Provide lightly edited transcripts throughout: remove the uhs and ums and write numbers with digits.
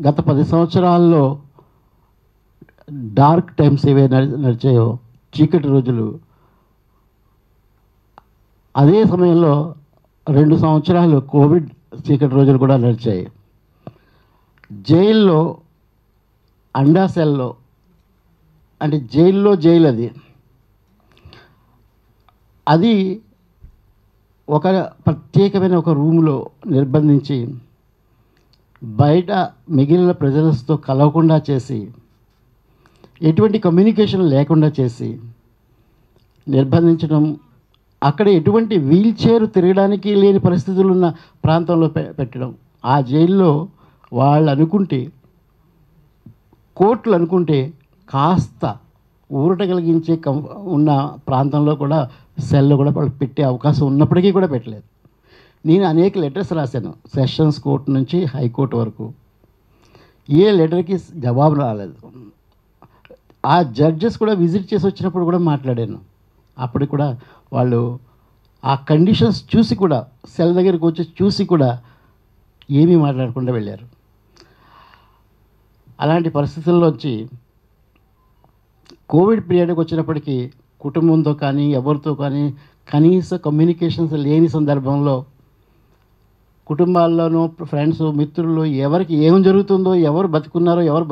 గత 10 సంవత్సరాల్లో dark times ఏవే నడిచాయో, చీకటి రోజులు, అదే సమయంలో 2 సంవత్సరాలు కోవిడ్ చీకటి రోజులు కూడా నడిచాయి. జైల్లో అండాసెల్లో, అంటే జైల్లో జైలు అది ఒక ప్రత్యేకమైన ఒక రూమ్లో నిర్బంధించి బయట మిగిలిన ప్రజలతో కలవకుండా చేసి, ఎటువంటి కమ్యూనికేషన్ లేకుండా చేసి నిర్బంధించడం, అక్కడ ఎటువంటి వీల్ చైర్ తిరగడానికి లేని పరిస్థితులు ఉన్న ప్రాంతంలో పెట్టడం. ఆ జైల్లో వాళ్ళు అనుకుంటే, కోర్టులు అనుకుంటే కాస్త ఊరట కలిగించే ఉన్న ప్రాంతంలో కూడా సెల్లో కూడా వాళ్ళు పెట్టే అవకాశం ఉన్నప్పటికీ కూడా పెట్టలేదు. నేను అనేక లెటర్స్ రాశాను, సెషన్స్ కోర్టు నుంచి హైకోర్టు వరకు. ఏ లెటర్కి జవాబు రాలేదు. ఆ జడ్జెస్ కూడా విజిట్ చేసి వచ్చినప్పుడు కూడా మాట్లాడాను. అప్పుడు కూడా వాళ్ళు ఆ కండిషన్స్ చూసి కూడా, సెల్ దగ్గరికి వచ్చి చూసి కూడా ఏమీ మాట్లాడకుండా వెళ్ళారు. అలాంటి పరిస్థితుల్లోంచి కోవిడ్ పీరియడ్కి వచ్చినప్పటికీ కుటుంబంతో కానీ ఎవరితో కానీ కనీస కమ్యూనికేషన్స్ లేని సందర్భంలో కుటుంబాల్లోనూ, ఫ్రెండ్స్, మిత్రులు ఎవరికి ఏం జరుగుతుందో, ఎవరు బతుకున్నారో ఎవరు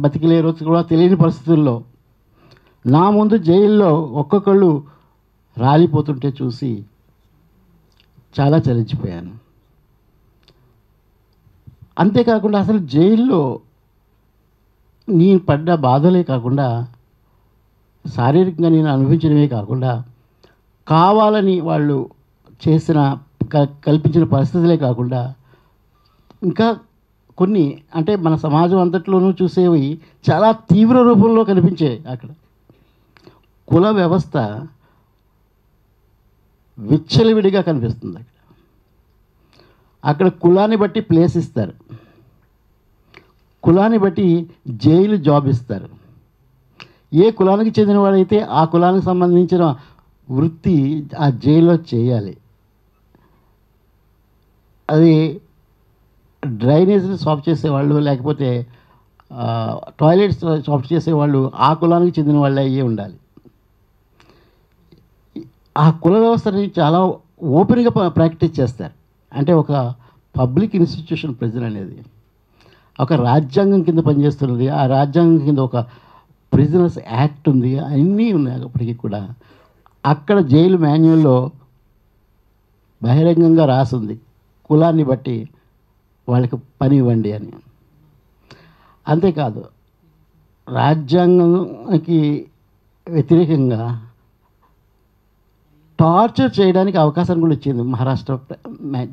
బతికలేరో కూడా తెలియని పరిస్థితుల్లో నా ముందు జైల్లో ఒక్కొక్కళ్ళు రాలిపోతుంటే చూసి చాలా చలించిపోయాను. అంతేకాకుండా అసలు జైల్లో నేను పడ్డ బాధలే కాకుండా, శారీరకంగా నేను అనుభవించినవే కాకుండా, కావాలని వాళ్ళు చేసిన కల్పించిన పరిస్థితులే కాకుండా, ఇంకా కొన్ని, అంటే మన సమాజం అంతట్లోనూ చూసేవి చాలా తీవ్ర రూపంలో కనిపించాయి. అక్కడ కుల వ్యవస్థ విచ్చలవిడిగా కనిపిస్తుంది. అక్కడ కులాన్ని బట్టి ప్లేస్ ఇస్తారు, కులాన్ని బట్టి జైలు జాబ్ ఇస్తారు. ఏ కులానికి చెందినవాడైతే ఆ కులానికి సంబంధించిన వృత్తి ఆ జైల్లో చేయాలి. అది డ్రైనేజ్ని సాఫ్ చేసేవాళ్ళు, లేకపోతే టాయిలెట్స్ సాఫ్ చేసేవాళ్ళు ఆ కులానికి చెందిన వాళ్ళే అయ్యే ఉండాలి. ఆ కుల వ్యవస్థని చాలా ఓపెన్గా ప్రాక్టీస్ చేస్తారు. అంటే ఒక పబ్లిక్ ఇన్స్టిట్యూషన్ ప్రిజన్ అనేది ఒక రాజ్యాంగం కింద పనిచేస్తున్నది. ఆ రాజ్యాంగం కింద ఒక ప్రిజనర్స్ యాక్ట్ ఉంది, అన్నీ ఉన్నాయి. అప్పటికీ కూడా అక్కడ జైలు మాన్యువల్లో బహిరంగంగా రాసింది, కులాన్ని బట్టి వాళ్ళకి పని ఇవ్వండి అని. అంతేకాదు, రాజ్యాంగానికి వ్యతిరేకంగా టార్చర్ చేయడానికి అవకాశం కూడా ఇచ్చింది మహారాష్ట్ర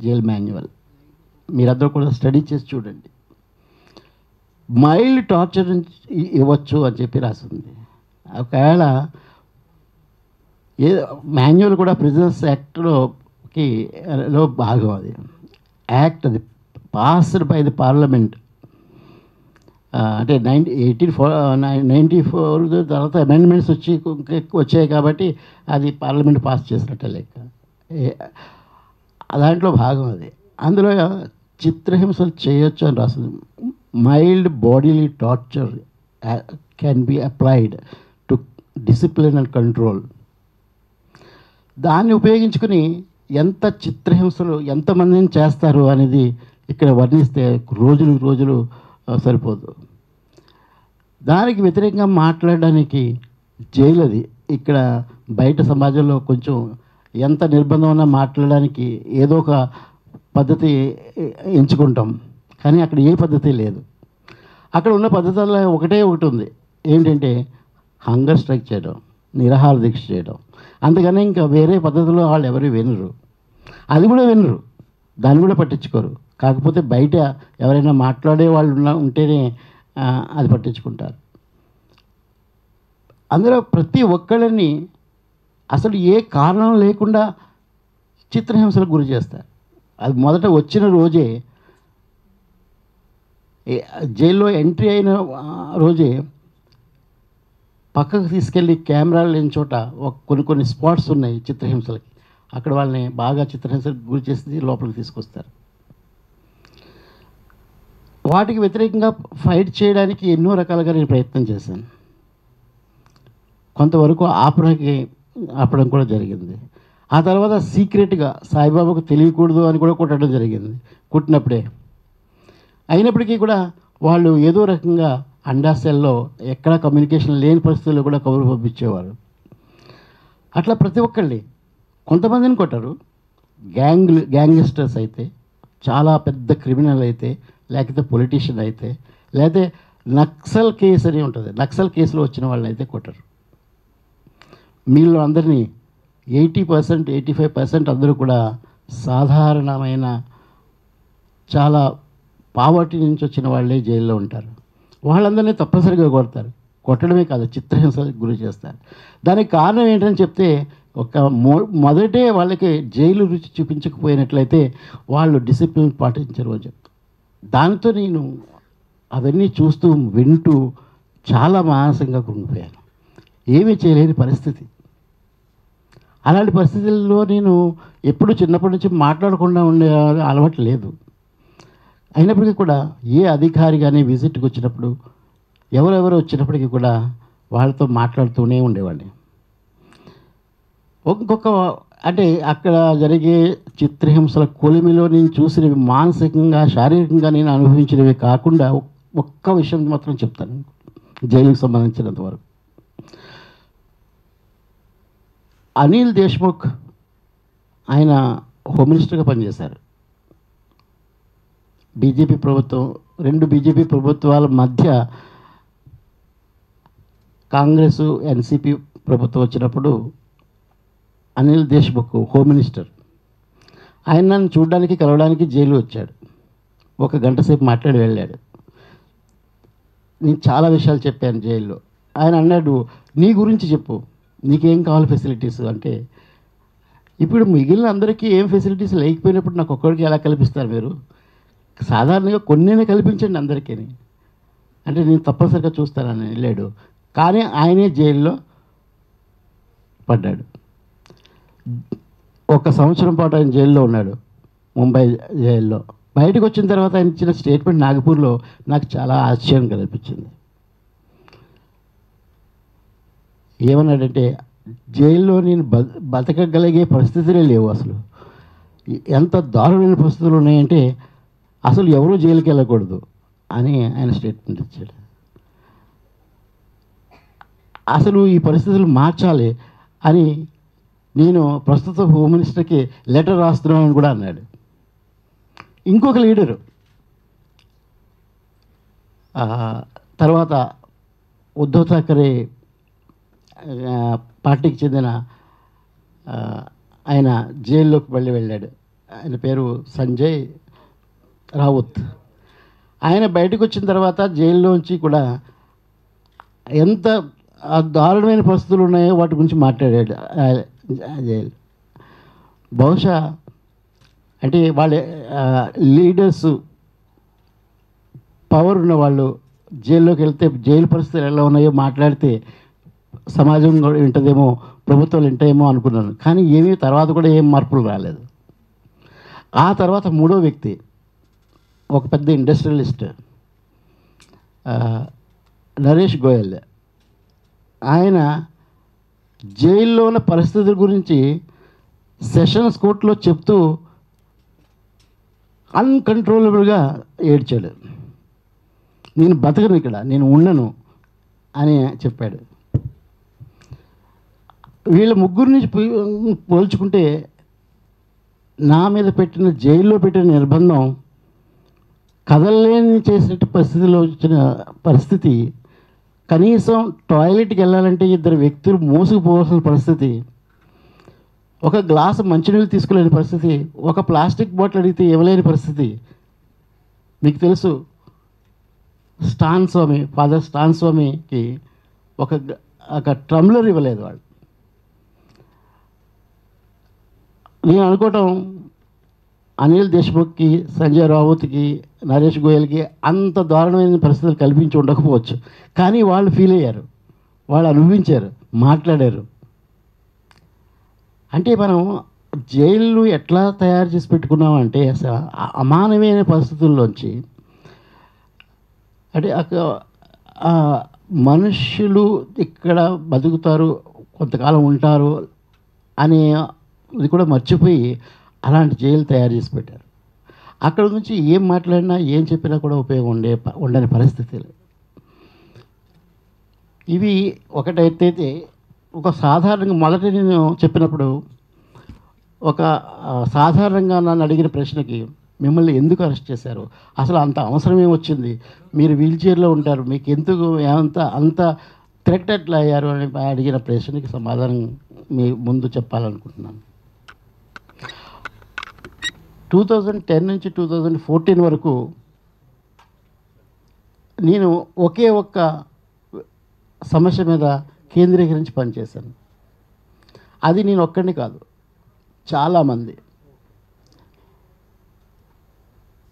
జైల్ మాన్యువల్. మీరందరూ కూడా స్టడీ చేసి చూడండి. మైల్డ్ టార్చర్ ఇవ్వచ్చు అని చెప్పి రాసింది. ఒకవేళ ఏ మాన్యువల్ కూడా ప్రిజనర్స్ యాక్ట్లోకి భాగం. అది యాక్ట్, అది పాస్డ్ బై ది పార్లమెంట్. అంటే 1894 తర్వాత అమెండ్మెంట్స్ వచ్చాయి కాబట్టి అది పార్లమెంట్ పాస్ చేసినట్టే లెక్క. దాంట్లో భాగం అది. అందులో చిత్రహింసలు చేయొచ్చు అని రాస్తుంది. Mild bodily torture can be applied to discipline and control. దాన్ని ఉపయోగించుకుని ఎంత చిత్రహింసలు ఎంతమందిని చేస్తారు అనేది ఇక్కడ వర్ణిస్తే రోజులు సరిపోదు. దానికి వ్యతిరేకంగా మాట్లాడడానికి జైలు అది. ఇక్కడ బయట సమాజంలో కొంచెం ఎంత నిర్బంధం ఉన్నా మాట్లాడడానికి ఏదో ఒక పద్ధతి ఎంచుకుంటాం, కానీ అక్కడ ఏ పద్ధతి లేదు. అక్కడ ఉన్న పద్ధతుల్లో ఒకటి ఉంది, ఏంటంటే హంగర్ స్ట్రైక్ చేయడం, నిరాహార దీక్ష చేయడం. అందుకని ఇంకా వేరే పద్ధతిలో వాళ్ళు ఎవరు వినరు, అది కూడా వినరు, దాన్ని కూడా పట్టించుకోరు. కాకపోతే బయట ఎవరైనా మాట్లాడే వాళ్ళు ఉంటేనే అది పట్టించుకుంటారు. అందులో ప్రతి ఒక్కళ్ళని అసలు ఏ కారణం లేకుండా చిత్రహింసలకు గురి చేస్తారు. అది మొదట వచ్చిన రోజే, జైల్లో ఎంట్రీ అయిన రోజే పక్కకు తీసుకెళ్ళి కెమెరాలు లేని చోట కొన్ని స్పాట్స్ ఉన్నాయి చిత్రహింసలకి. అక్కడ వాళ్ళని బాగా చిత్రహింసలకు గురి చేసి లోపలికి తీసుకొస్తారు. వాటికి వ్యతిరేకంగా ఫైట్ చేయడానికి ఎన్నో రకాలుగా నేను ప్రయత్నం చేశాను. కొంతవరకు ఆపడం కూడా జరిగింది. ఆ తర్వాత సీక్రెట్గా సాయిబాబాకు తెలియకూడదు అని కూడా కొట్టడం జరిగింది, కుట్టినప్పుడే. అయినప్పటికీ కూడా వాళ్ళు ఏదో రకంగా అండాసెల్లో ఎక్కడా కమ్యూనికేషన్ లేని పరిస్థితుల్లో కూడా కబురు పంపించేవారు. అట్లా ప్రతి ఒక్కళ్ళని, కొంతమందిని కొట్టారు. గ్యాంగ్స్టర్స్ అయితే, చాలా పెద్ద క్రిమినల్ అయితే, లేకపోతే పొలిటీషియన్ అయితే, లేకపోతే నక్సల్ కేసు అని ఉంటుంది, నక్సల్ కేసులో వచ్చిన వాళ్ళని అయితే కొట్టరు. మీలో అందరినీ 80%, 85% అందరూ కూడా సాధారణమైన చాలా పావర్టీ నుంచి వచ్చిన వాళ్ళే జైల్లో ఉంటారు. వాళ్ళందరినీ తప్పనిసరిగా కొడతారు. కొట్టడమే కాదు, చిత్రహింసలకు గురి చేస్తారు. దానికి కారణం ఏంటని చెప్తే, ఒక మొదటే వాళ్ళకి జైలు రుచి చూపించకపోయినట్లయితే వాళ్ళు డిసిప్లిన్ పాటించరు అని చెప్తారు. దాంతో నేను అవన్నీ చూస్తూ వింటూ చాలా మానసికంగా కృంగిపోయాను. ఏమీ చేయలేని పరిస్థితి. అలాంటి పరిస్థితుల్లో నేను ఎప్పుడు చిన్నప్పటి నుంచి మాట్లాడకుండా ఉండే అలవాటు లేదు. అయినప్పటికీ కూడా ఏ అధికారి కానీ విజిట్కి వచ్చినప్పుడు, ఎవరెవరు వచ్చినప్పటికీ కూడా వాళ్ళతో మాట్లాడుతూనే ఉండేవాడిని. ఇంకొక అంటే అక్కడ జరిగే చిత్రహింసల కొలిమిలో నేను చూసినవి మానసికంగా, శారీరకంగా నేను అనుభవించినవి కాకుండా ఒక్క విషయం మాత్రం చెప్తాను జైలుకి సంబంధించినంత వరకు. అనిల్ దేశ్ముఖ్ ఆయన హోమ్ మినిస్టర్గా పనిచేశారు. బీజేపీ ప్రభుత్వం, 2 బీజేపీ ప్రభుత్వాల మధ్య కాంగ్రెస్ ఎన్సీపీ ప్రభుత్వం వచ్చినప్పుడు అనిల్ దేశ్ముఖ్ హోమ్ మినిస్టర్, ఆయన నన్ను చూడడానికి, కలవడానికి జైలు వచ్చాడు. 1 గంట సేపు మాట్లాడి వెళ్ళాడు. నేను చాలా విషయాలు చెప్పాను జైల్లో. ఆయన అన్నాడు, నీ గురించి చెప్పు, నీకేం కావాలి ఫెసిలిటీస్ అంటే. ఇప్పుడు మిగిలిన అందరికీ ఏం ఫెసిలిటీస్ లేకపోయినప్పుడు నాకు ఒక్కడికి ఎలా కల్పిస్తారు మీరు? సాధారణంగా కొన్నే కల్పించండి అందరికీ అంటే నేను తప్పనిసరిగా చూస్తానని వెళ్ళాడు. కానీ ఆయనే జైల్లో పడ్డాడు. 1 సంవత్సరం పాటు ఆయన జైల్లో ఉన్నాడు, ముంబై జైల్లో. బయటకు వచ్చిన తర్వాత ఆయన ఇచ్చిన స్టేట్మెంట్ నాగపూర్లో నాకు చాలా ఆశ్చర్యం కనిపించింది. ఏమన్నాడంటే, జైల్లో నేను బతకగలిగే పరిస్థితులే లేవు, అసలు ఎంత దారుణమైన పరిస్థితులు ఉన్నాయంటే అసలు ఎవరూ జైలుకి వెళ్ళకూడదు అని ఆయన స్టేట్మెంట్ ఇచ్చాడు. అసలు ఈ పరిస్థితులు మార్చాలి అని నేను ప్రస్తుత హోమ్ మినిస్టర్కి లెటర్ రాస్తున్నానని కూడా అన్నాడు. ఇంకొక లీడరు తర్వాత ఉద్ధవ్ ఠాకరే పార్టీకి చెందిన ఆయన జైల్లోకి వెళ్ళాడు. ఆయన పేరు సంజయ్ రావుత్. ఆయన బయటకు వచ్చిన తర్వాత జైల్లోంచి కూడా ఎంత దారుణమైన పరిస్థితులు ఉన్నాయో వాటి గురించి మాట్లాడాడు జైలు. బహుశా అంటే వాళ్ళ లీడర్స్, పవర్ ఉన్న వాళ్ళు జైల్లోకి వెళ్తే జైలు పరిస్థితులు ఎలా ఉన్నాయో మాట్లాడితే సమాజం కూడా వింటదేమో, ప్రభుత్వాలు వింటాయేమో అనుకున్నాను. కానీ ఏమీ తర్వాత కూడా ఏం మార్పులు రాలేదు. ఆ తర్వాత 3వ వ్యక్తి ఒక పెద్ద ఇండస్ట్రియలిస్ట్, నరేష్ గోయల్. ఆయన జైల్లో ఉన్న పరిస్థితుల గురించి సెషన్స్ కోర్టులో చెప్తూ అన్కంట్రోలబుల్గా ఏడ్చాడు. నేను బతకను ఇక్కడ, నేను ఉండను అని చెప్పాడు. వీళ్ళ ముగ్గురిని పోల్చుకుంటే నా మీద పెట్టిన, జైల్లో పెట్టిన నిర్బంధం కదలలేని చేసినట్టు పరిస్థితిలో వచ్చిన పరిస్థితి, కనీసం టాయిలెట్కి వెళ్ళాలంటే 2 వ్యక్తులు మోసుకుపోవాల్సిన పరిస్థితి, ఒక గ్లాసు మంచినీళ్ళు తీసుకోలేని పరిస్థితి, ఒక ప్లాస్టిక్ బాటిల్ అడిగితే ఇవ్వలేని పరిస్థితి. మీకు తెలుసు, ఫాదర్ స్టాన్ స్వామికి ఒక ట్రమ్లర్ ఇవ్వలేదు వాళ్ళు. నేను అనుకోవటం అనిల్ దేశ్ముఖ్కి, సంజయ్ రావుత్కి, నరేష్ గోయల్కి అంత దారుణమైన పరిస్థితులు కల్పించి ఉండకపోవచ్చు. కానీ వాళ్ళు ఫీల్ అయ్యారు, వాళ్ళు అనుభవించారు, మాట్లాడారు. అంటే మనం జైళ్ళు ఎట్లా తయారు చేసి పెట్టుకున్నామంటే అసలు అమానవీయ పరిస్థితుల్లోంచి అంటే మనుష్యులు ఇక్కడ బతుకుతారు, కొంతకాలం ఉంటారు అనే ఇది కూడా మర్చిపోయి అలాంటి జైలు తయారు చేసి పెట్టారు. అక్కడ నుంచి ఏం మాట్లాడినా ఏం చెప్పినా కూడా ఉపయోగం ఉండని పరిస్థితులు ఇవి. ఒకటైతే ఒక సాధారణంగా మొదట నేను చెప్పినప్పుడు ఒక సాధారణంగా నన్ను అడిగిన ప్రశ్నకి మిమ్మల్ని ఎందుకు అరెస్ట్ చేశారు, అసలు అంత అవసరం ఏమొచ్చింది, మీరు వీల్ చైర్లో ఉంటారు, మీకు ఎందుకు అంత థ్రెట్ ఎట్లా అయ్యారు అని అడిగిన ప్రశ్నకి సమాధానం మీ ముందు చెప్పాలనుకుంటున్నాను. 2010 నుంచి 2014 వరకు నేను ఒకే ఒక్క సమస్య మీద కేంద్రీకరించి పనిచేశాను. అది నేను ఒక్కడిని కాదు, చాలామంది.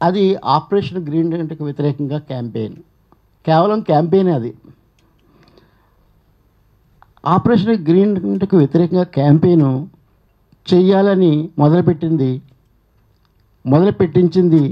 అది ఆపరేషన్ గ్రీన్ డెంట్కి వ్యతిరేకంగా క్యాంపెయిన్, కేవలం క్యాంపెయినే అది. ఆపరేషన్ గ్రీన్ డెంట్కి వ్యతిరేకంగా క్యాంపెయిన్ చెయ్యాలని మొదలుపెట్టించింది